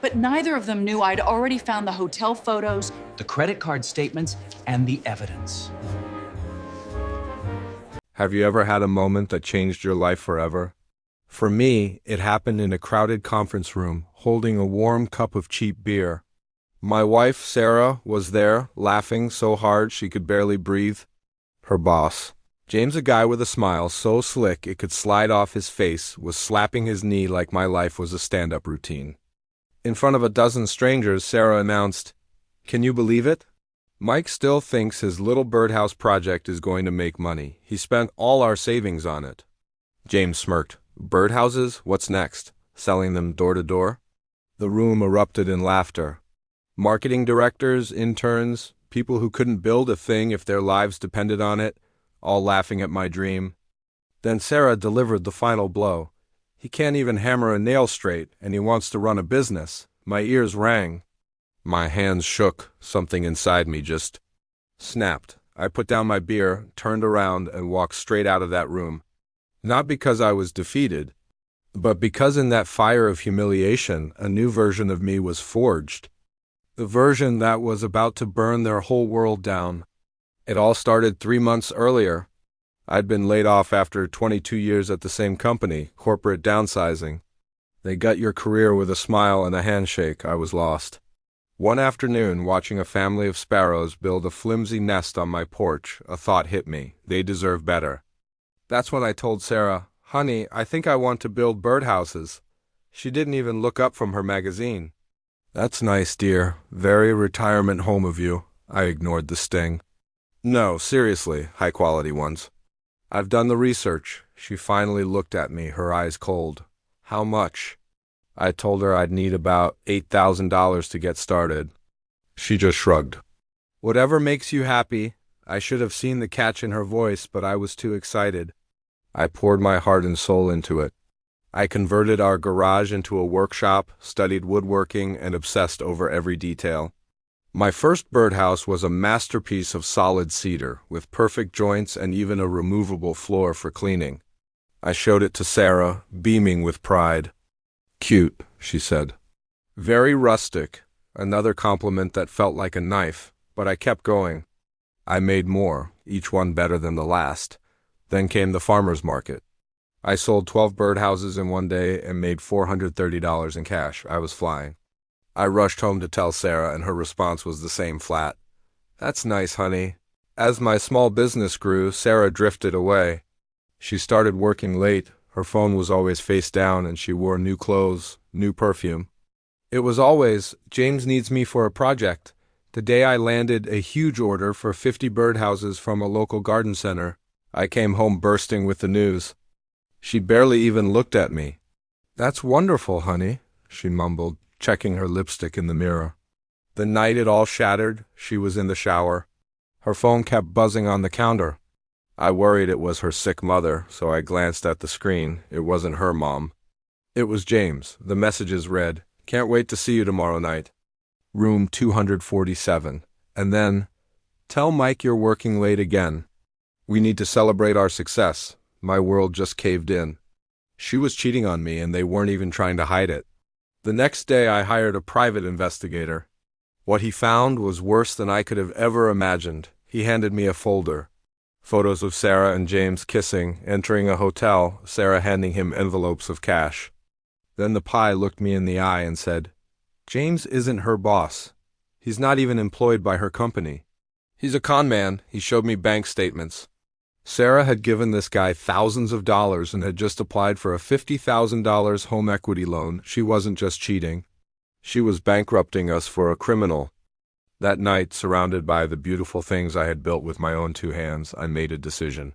But neither of them knew I'd already found the hotel photos, the credit card statements, and the evidence. Have you ever had a moment that changed your life forever? For me, it happened in a crowded conference room, holding a warm cup of cheap beer. My wife, Sarah, was there, laughing so hard she could barely breathe. Her boss, James, a guy with a smile so slick it could slide off his face, was slapping his knee like my life was a stand-up routine. In front of a dozen strangers, Sarah announced, "Can you believe it? Mike still thinks his little birdhouse project is going to make money. He spent all our savings on it." James smirked. "Birdhouses? What's next? Selling them door to door?" The room erupted in laughter. Marketing directors, interns, people who couldn't build a thing if their lives depended on it, all laughing at my dream. Then Sarah delivered the final blow. "He can't even hammer a nail straight, and he wants to run a business." My ears rang. My hands shook. Something inside me just snapped. I put down my beer, turned around, and walked straight out of that room. Not because I was defeated, but because in that fire of humiliation, a new version of me was forged. The version that was about to burn their whole world down. It all started 3 months earlier. I'd been laid off after 22 years at the same company, corporate downsizing. They gut your career with a smile and a handshake. I was lost. One afternoon, watching a family of sparrows build a flimsy nest on my porch, a thought hit me. They deserve better. That's when I told Sarah, "Honey, I think I want to build birdhouses." She didn't even look up from her magazine. "That's nice, dear. Very retirement home of you." I ignored the sting. "No, seriously, high-quality ones. I've done the research." She finally looked at me, her eyes cold. "How much?" I told her I'd need about $8,000 to get started. She just shrugged. "Whatever makes you happy." I should have seen the catch in her voice, but I was too excited. I poured my heart and soul into it. I converted our garage into a workshop, studied woodworking, and obsessed over every detail. My first birdhouse was a masterpiece of solid cedar, with perfect joints and even a removable floor for cleaning. I showed it to Sarah, beaming with pride. "Cute," she said. "Very rustic," another compliment that felt like a knife, but I kept going. I made more, each one better than the last. Then came the farmer's market. I sold 12 birdhouses in one day and made $430 in cash. I was flying. I rushed home to tell Sarah, and her response was the same flat. "That's nice, honey." As my small business grew, Sarah drifted away. She started working late. Her phone was always face down, and she wore new clothes, new perfume. It was always, "James needs me for a project." The day I landed a huge order for 50 birdhouses from a local garden center, I came home bursting with the news. She barely even looked at me. "That's wonderful, honey," she mumbled, checking her lipstick in the mirror. The night it all shattered, she was in the shower. Her phone kept buzzing on the counter. I worried it was her sick mother, so I glanced at the screen. It wasn't her mom. It was James. The messages read, "Can't wait to see you tomorrow night. Room 247. And then, "Tell Mike you're working late again. We need to celebrate our success." My world just caved in. She was cheating on me, and they weren't even trying to hide it. The next day I hired a private investigator. What he found was worse than I could have ever imagined. He handed me a folder. Photos of Sarah and James kissing, entering a hotel, Sarah handing him envelopes of cash. Then the pie looked me in the eye and said, "James isn't her boss. He's not even employed by her company. He's a con man." He showed me bank statements. Sarah had given this guy thousands of dollars and had just applied for a $50,000 home equity loan. She wasn't just cheating. She was bankrupting us for a criminal. That night, surrounded by the beautiful things I had built with my own 2 hands, I made a decision.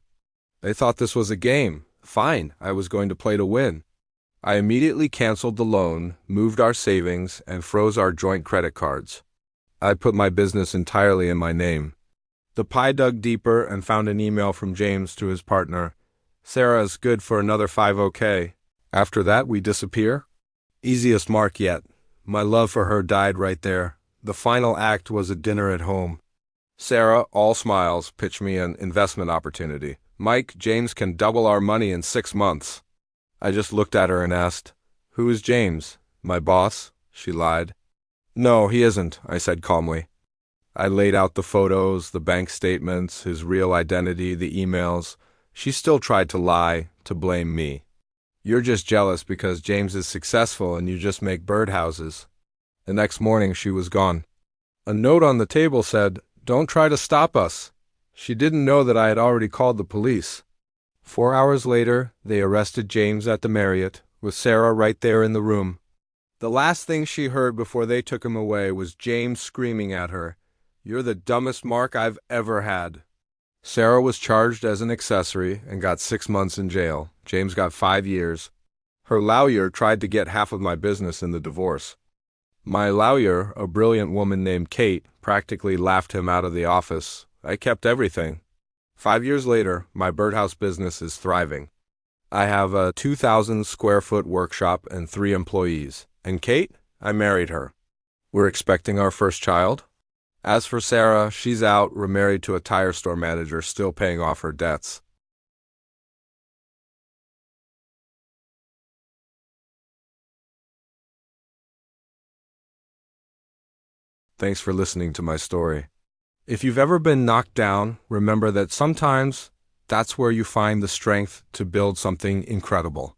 They thought this was a game. Fine, I was going to play to win. I immediately canceled the loan, moved our savings, and froze our joint credit cards. I put my business entirely in my name. The pie dug deeper and found an email from James to his partner. "Sarah's good for another $5,000. After that, we disappear?" Easiest mark yet. My love for her died right there. The final act was a dinner at home. Sarah, all smiles, pitched me an investment opportunity. "Mike, James can double our money in 6 months. I just looked at her and asked, "Who is James?" "My boss." she lied. No, he isn't, I said calmly. I laid out the photos, the bank statements, his real identity, the emails. She still tried to lie, to blame me. You're just jealous because James is successful and you just make birdhouses. The next morning she was gone. A note on the table said, "Don't try to stop us." She didn't know that I had already called the police. 4 hours later, they arrested James at the Marriott, with Sarah right there in the room. The last thing she heard before they took him away was James screaming at her, "You're the dumbest Mark I've ever had." Sarah was charged as an accessory and got 6 months in jail. James got 5 years. Her lawyer tried to get half of my business in the divorce. My lawyer, a brilliant woman named Kate, practically laughed him out of the office. I kept everything. 5 years later, my birdhouse business is thriving. I have a 2,000 square foot workshop and 3 employees. And Kate, I married her. We're expecting our first child. As for Sarah, she's out, remarried to a tire store manager, still paying off her debts. Thanks for listening to my story. If you've ever been knocked down, remember that sometimes that's where you find the strength to build something incredible.